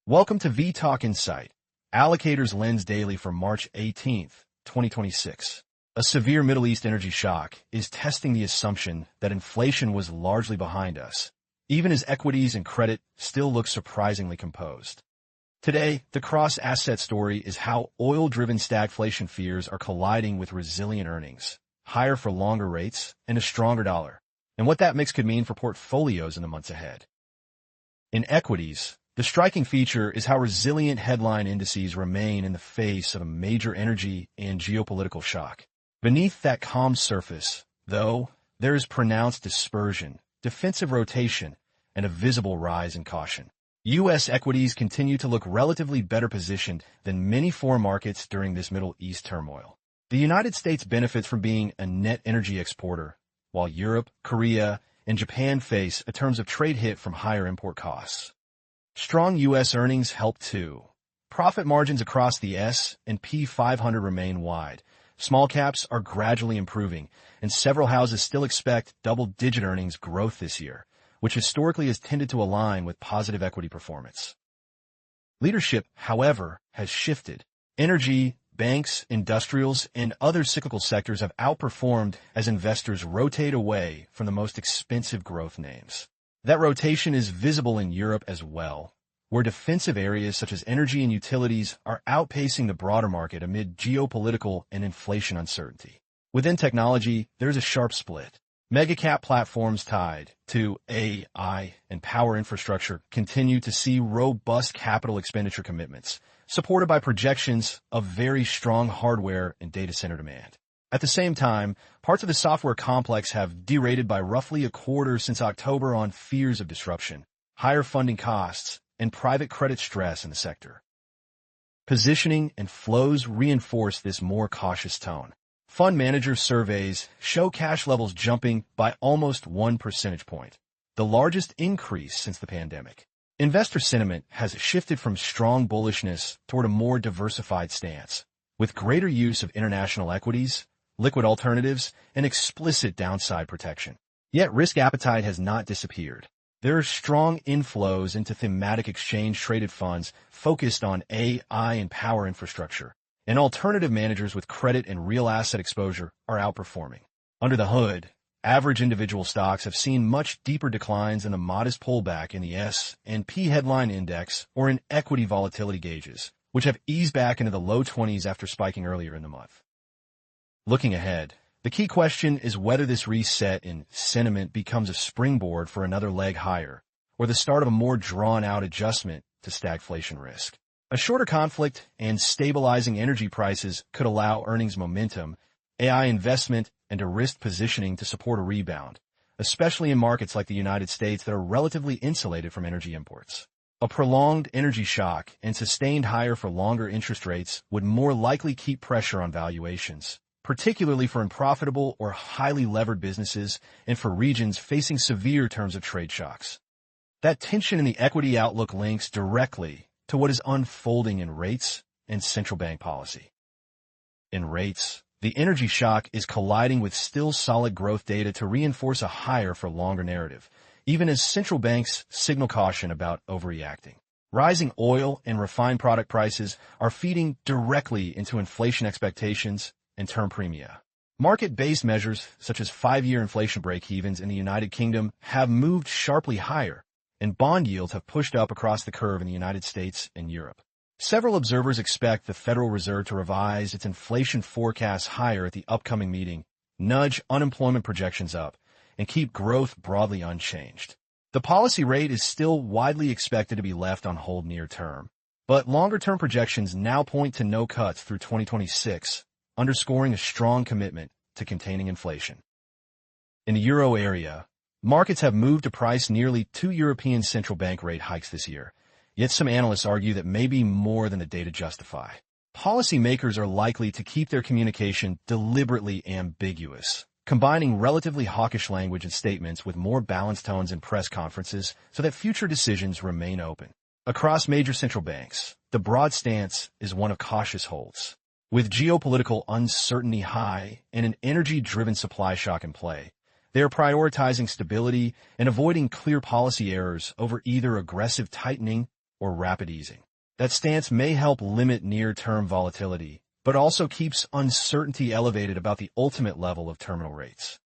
Welcome to vTalkInsight, Allocator's lens daily for March 18th, 2026. A severe Middle East energy shock is testing the assumption that inflation was largely behind us, even as equities and credit still look surprisingly composed. Today, the cross-asset story is how oil-driven stagflation fears are colliding with resilient earnings, higher for longer rates, and a stronger dollar, and what that mix could mean for portfolios in the months ahead. In equities, the striking feature is how resilient headline indices remain in the face of a major energy and geopolitical shock. Beneath that calm surface, though, there is pronounced dispersion, defensive rotation, and a visible rise in caution. U.S. equities continue to look relatively better positioned than many foreign markets during this Middle East turmoil. The United States benefits from being a net energy exporter, while Europe, Korea, and Japan face a terms of trade hit from higher import costs. Strong U.S. earnings help too. Profit margins across the S&P 500 remain wide. Small caps are gradually improving, and several houses still expect double-digit earnings growth this year, which historically has tended to align with positive equity performance. Leadership, however, has shifted. Energy, banks, industrials, and other cyclical sectors have outperformed as investors rotate away from the most expensive growth names. That rotation is visible in Europe as well, where defensive areas such as energy and utilities are outpacing the broader market amid geopolitical and inflation uncertainty. Within technology, there's a sharp split. Mega-cap platforms tied to AI and power infrastructure continue to see robust capital expenditure commitments, supported by projections of very strong hardware and data center demand. At the same time, parts of the software complex have derated by roughly a quarter since October on fears of disruption, higher funding costs, and private credit stress in the sector. Positioning and flows reinforce this more cautious tone. Fund manager surveys show cash levels jumping by almost 1 percentage point, the largest increase since the pandemic. Investor sentiment has shifted from strong bullishness toward a more diversified stance, with greater use of international equities, liquid alternatives, and explicit downside protection. Yet risk appetite has not disappeared. There are strong inflows into thematic exchange-traded funds focused on AI and power infrastructure, and alternative managers with credit and real asset exposure are outperforming. Under the hood, average individual stocks have seen much deeper declines than a modest pullback in the S&P headline index or in equity volatility gauges, which have eased back into the low 20s after spiking earlier in the month. Looking ahead, the key question is whether this reset in sentiment becomes a springboard for another leg higher, or the start of a more drawn-out adjustment to stagflation risk. A shorter conflict and stabilizing energy prices could allow earnings momentum, AI investment, and a risk positioning to support a rebound, especially in markets like the United States that are relatively insulated from energy imports. A prolonged energy shock and sustained higher for longer interest rates would more likely keep pressure on valuations, particularly for unprofitable or highly levered businesses and for regions facing severe terms of trade shocks. That tension in the equity outlook links directly to what is unfolding in rates and central bank policy. In rates, the energy shock is colliding with still solid growth data to reinforce a higher for longer narrative, even as central banks signal caution about overreacting. Rising oil and refined product prices are feeding directly into inflation expectations and term premia. Market-based measures such as 5-year inflation break-evens in the United Kingdom have moved sharply higher, and bond yields have pushed up across the curve in the United States and Europe. Several observers expect the Federal Reserve to revise its inflation forecast higher at the upcoming meeting, nudge unemployment projections up, and keep growth broadly unchanged. The policy rate is still widely expected to be left on hold near term, but longer-term projections now point to no cuts through 2026, underscoring a strong commitment to containing inflation. In the euro area, markets have moved to price nearly 2 European central bank rate hikes this year, yet some analysts argue that may be more than the data justify. Policymakers are likely to keep their communication deliberately ambiguous, combining relatively hawkish language and statements with more balanced tones in press conferences so that future decisions remain open. Across major central banks, the broad stance is one of cautious holds. With geopolitical uncertainty high and an energy-driven supply shock in play, they are prioritizing stability and avoiding clear policy errors over either aggressive tightening or rapid easing. That stance may help limit near-term volatility, but also keeps uncertainty elevated about the ultimate level of terminal rates.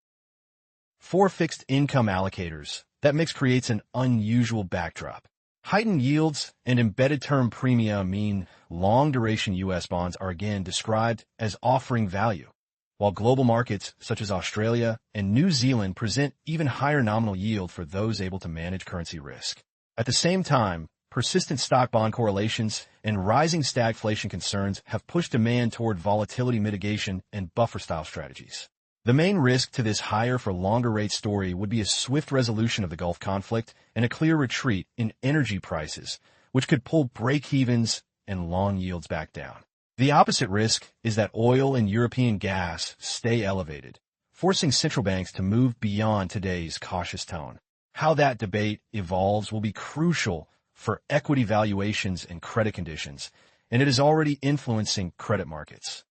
For fixed income allocators, that mix creates an unusual backdrop. Heightened yields and embedded term premia mean long-duration U.S. bonds are again described as offering value, while global markets such as Australia and New Zealand present even higher nominal yield for those able to manage currency risk. At the same time, persistent stock-bond correlations and rising stagflation concerns have pushed demand toward volatility mitigation and buffer-style strategies. The main risk to this higher-for-longer rate story would be a swift resolution of the Gulf conflict and a clear retreat in energy prices, which could pull break-evens and long yields back down. The opposite risk is that oil and European gas stay elevated, forcing central banks to move beyond today's cautious tone. How that debate evolves will be crucial for equity valuations and credit conditions, and it is already influencing credit markets.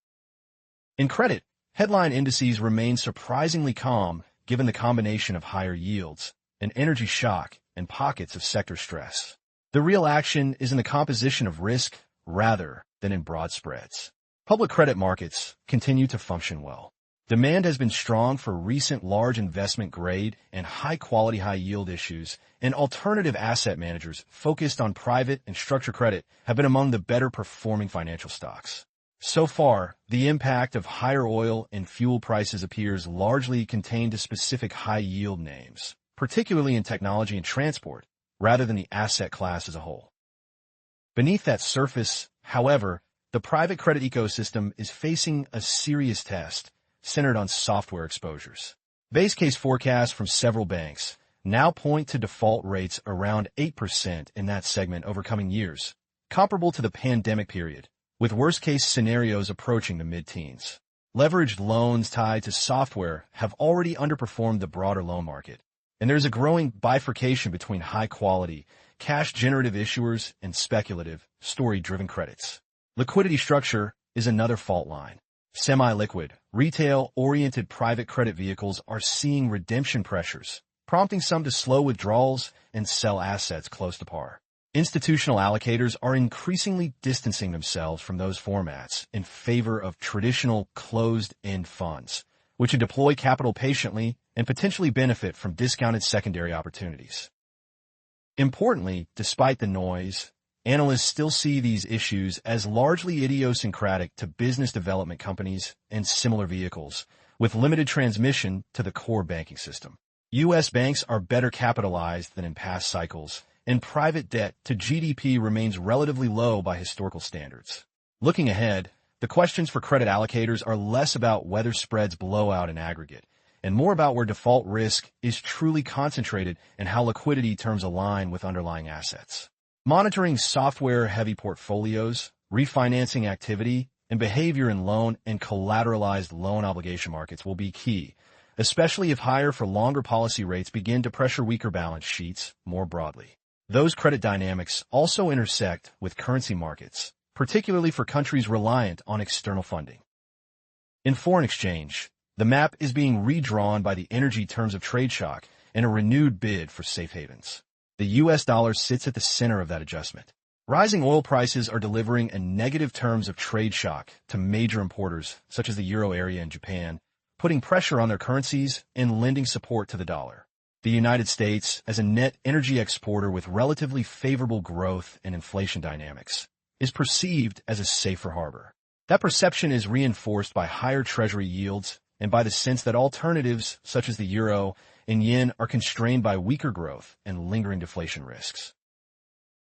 In credit, headline indices remain surprisingly calm given the combination of higher yields, an energy shock, and pockets of sector stress. The real action is in the composition of risk rather than in broad spreads. Public credit markets continue to function well. Demand has been strong for recent large investment grade and high-quality high-yield issues, and alternative asset managers focused on private and structured credit have been among the better-performing financial stocks. So far, the impact of higher oil and fuel prices appears largely contained to specific high-yield names, particularly in technology and transport, rather than the asset class as a whole. Beneath that surface, however, the private credit ecosystem is facing a serious test centered on software exposures. Base case forecasts from several banks now point to default rates around 8% in that segment over coming years, comparable to the pandemic period, with worst-case scenarios approaching the mid-teens. Leveraged loans tied to software have already underperformed the broader loan market, and there's a growing bifurcation between high-quality, cash-generative issuers and speculative, story-driven credits. Liquidity structure is another fault line. Semi-liquid, retail-oriented private credit vehicles are seeing redemption pressures, prompting some to slow withdrawals and sell assets close to par. Institutional allocators are increasingly distancing themselves from those formats in favor of traditional closed-end funds, which would deploy capital patiently and potentially benefit from discounted secondary opportunities. Importantly, despite the noise, analysts still see these issues as largely idiosyncratic to business development companies and similar vehicles, with limited transmission to the core banking system. U.S. banks are better capitalized than in past cycles, and private debt to GDP remains relatively low by historical standards. Looking ahead, the questions for credit allocators are less about whether spreads blow out in aggregate, and more about where default risk is truly concentrated and how liquidity terms align with underlying assets. Monitoring software-heavy portfolios, refinancing activity, and behavior in loan and collateralized loan obligation markets will be key, especially if higher-for-longer policy rates begin to pressure weaker balance sheets more broadly. Those credit dynamics also intersect with currency markets, particularly for countries reliant on external funding. In foreign exchange, the map is being redrawn by the energy terms of trade shock and a renewed bid for safe havens. The U.S. dollar sits at the center of that adjustment. Rising oil prices are delivering a negative terms of trade shock to major importers such as the euro area and Japan, putting pressure on their currencies and lending support to the dollar. The United States, as a net energy exporter with relatively favorable growth and inflation dynamics, is perceived as a safer harbor. That perception is reinforced by higher treasury yields and by the sense that alternatives such as the euro and yen are constrained by weaker growth and lingering deflation risks.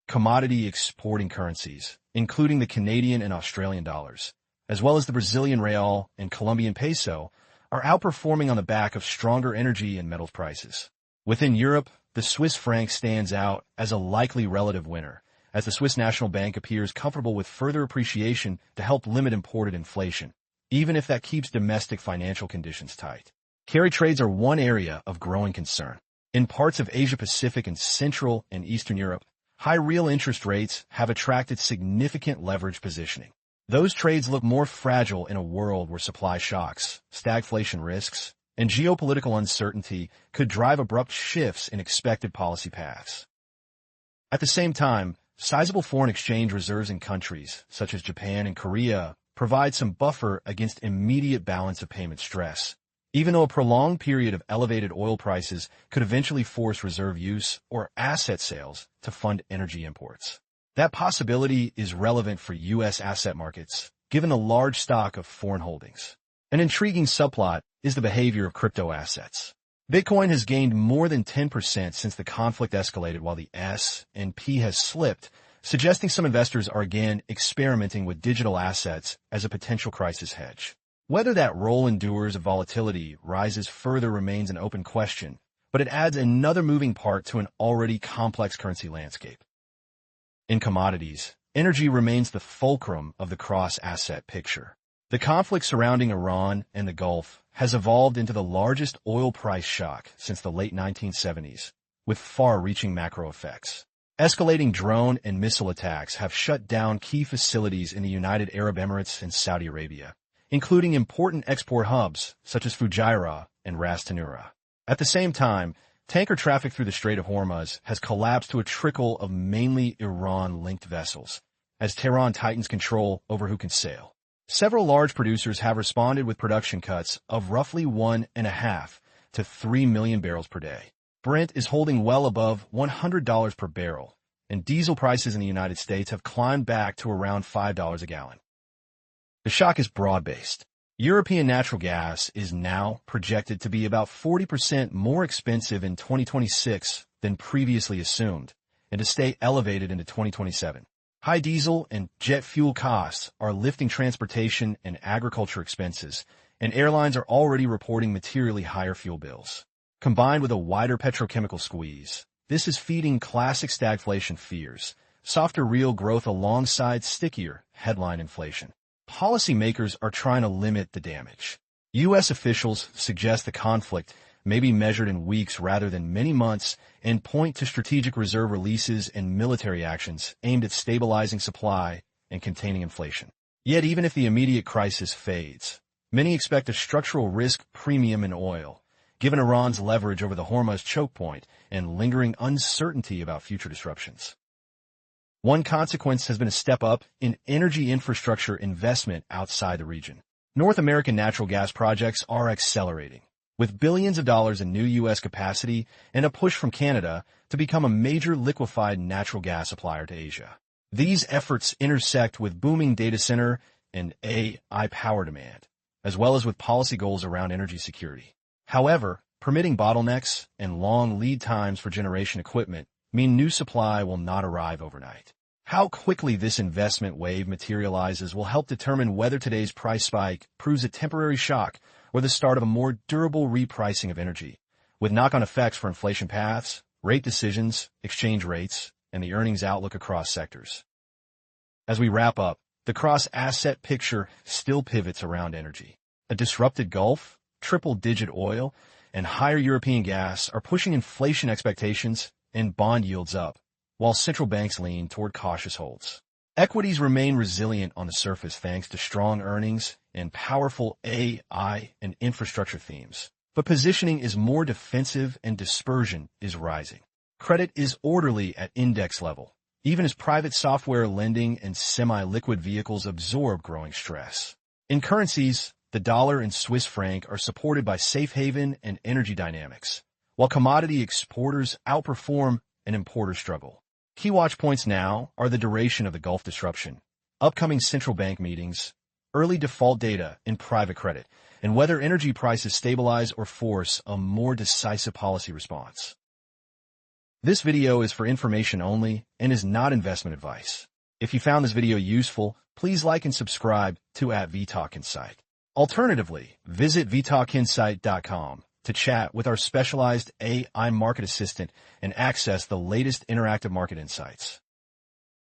Commodity exporting currencies, including the Canadian and Australian dollars, as well as the Brazilian real and Colombian peso, are outperforming on the back of stronger energy and metals prices. Within Europe, the Swiss franc stands out as a likely relative winner, as the Swiss National Bank appears comfortable with further appreciation to help limit imported inflation, even if that keeps domestic financial conditions tight. Carry trades are one area of growing concern. In parts of Asia-Pacific and Central and Eastern Europe, high real interest rates have attracted significant leverage positioning. Those trades look more fragile in a world where supply shocks, stagflation risks, and geopolitical uncertainty could drive abrupt shifts in expected policy paths. At the same time, Sizable foreign exchange reserves in countries, such as Japan and Korea, provide some buffer against immediate balance of payment stress, even though a prolonged period of elevated oil prices could eventually force reserve use or asset sales to fund energy imports. That possibility is relevant for U.S. asset markets, given the large stock of foreign holdings. An intriguing subplot is the behavior of crypto assets. Bitcoin has gained more than 10% since the conflict escalated while the S&P has slipped, suggesting some investors are again experimenting with digital assets as a potential crisis hedge. Whether that role endures if volatility rises further remains an open question, but it adds another moving part to an already complex currency landscape. In commodities, energy remains the fulcrum of the cross-asset picture. The conflict surrounding Iran and the Gulf has evolved into the largest oil price shock since the late 1970s, with far-reaching macro effects. Escalating drone and missile attacks have shut down key facilities in the United Arab Emirates and Saudi Arabia, including important export hubs such as Fujairah and Ras Tanura. At the same time, tanker traffic through the Strait of Hormuz has collapsed to a trickle of mainly Iran-linked vessels, as Tehran tightens control over who can sail. Several large producers have responded with production cuts of roughly 1.5 to 3 million barrels per day. Brent is holding well above $100 per barrel, and diesel prices in the United States have climbed back to around $5 a gallon. The shock is broad-based. European natural gas is now projected to be about 40% more expensive in 2026 than previously assumed, and to stay elevated into 2027. High diesel and jet fuel costs are lifting transportation and agriculture expenses, and airlines are already reporting materially higher fuel bills. Combined with a wider petrochemical squeeze, this is feeding classic stagflation fears, softer real growth alongside stickier headline inflation. Policymakers are trying to limit the damage. U.S. officials suggest the conflict may be measured in weeks rather than many months and point to strategic reserve releases and military actions aimed at stabilizing supply and containing inflation. Yet even if the immediate crisis fades, many expect a structural risk premium in oil, given Iran's leverage over the Hormuz choke point and lingering uncertainty about future disruptions. One consequence has been a step up in energy infrastructure investment outside the region. North American natural gas projects are accelerating, with billions of dollars in new U.S. capacity and a push from Canada to become a major liquefied natural gas supplier to Asia. These efforts intersect with booming data center and AI power demand, as well as with policy goals around energy security. However, permitting bottlenecks and long lead times for generation equipment mean new supply will not arrive overnight. How quickly this investment wave materializes will help determine whether today's price spike proves a temporary shock or the start of a more durable repricing of energy, with knock-on effects for inflation paths, rate decisions, exchange rates, and the earnings outlook across sectors. As we wrap up, the cross-asset picture still pivots around energy. A disrupted Gulf, triple-digit oil, and higher European gas are pushing inflation expectations and bond yields up, while central banks lean toward cautious holds. Equities remain resilient on the surface thanks to strong earnings and powerful AI and infrastructure themes, but positioning is more defensive and dispersion is rising. Credit is orderly at index level, even as private software lending and semi-liquid vehicles absorb growing stress. In currencies, the dollar and Swiss franc are supported by safe haven and energy dynamics, while commodity exporters outperform and importers struggle. Key watch points now are the duration of the Gulf disruption, upcoming central bank meetings, early default data in private credit, and whether energy prices stabilize or force a more decisive policy response. This video is for information only and is not investment advice. If you found this video useful, please like and subscribe to @vTalkInsight. Alternatively, visit vTalkInsight.com to chat with our specialized AI market assistant and access the latest interactive market insights.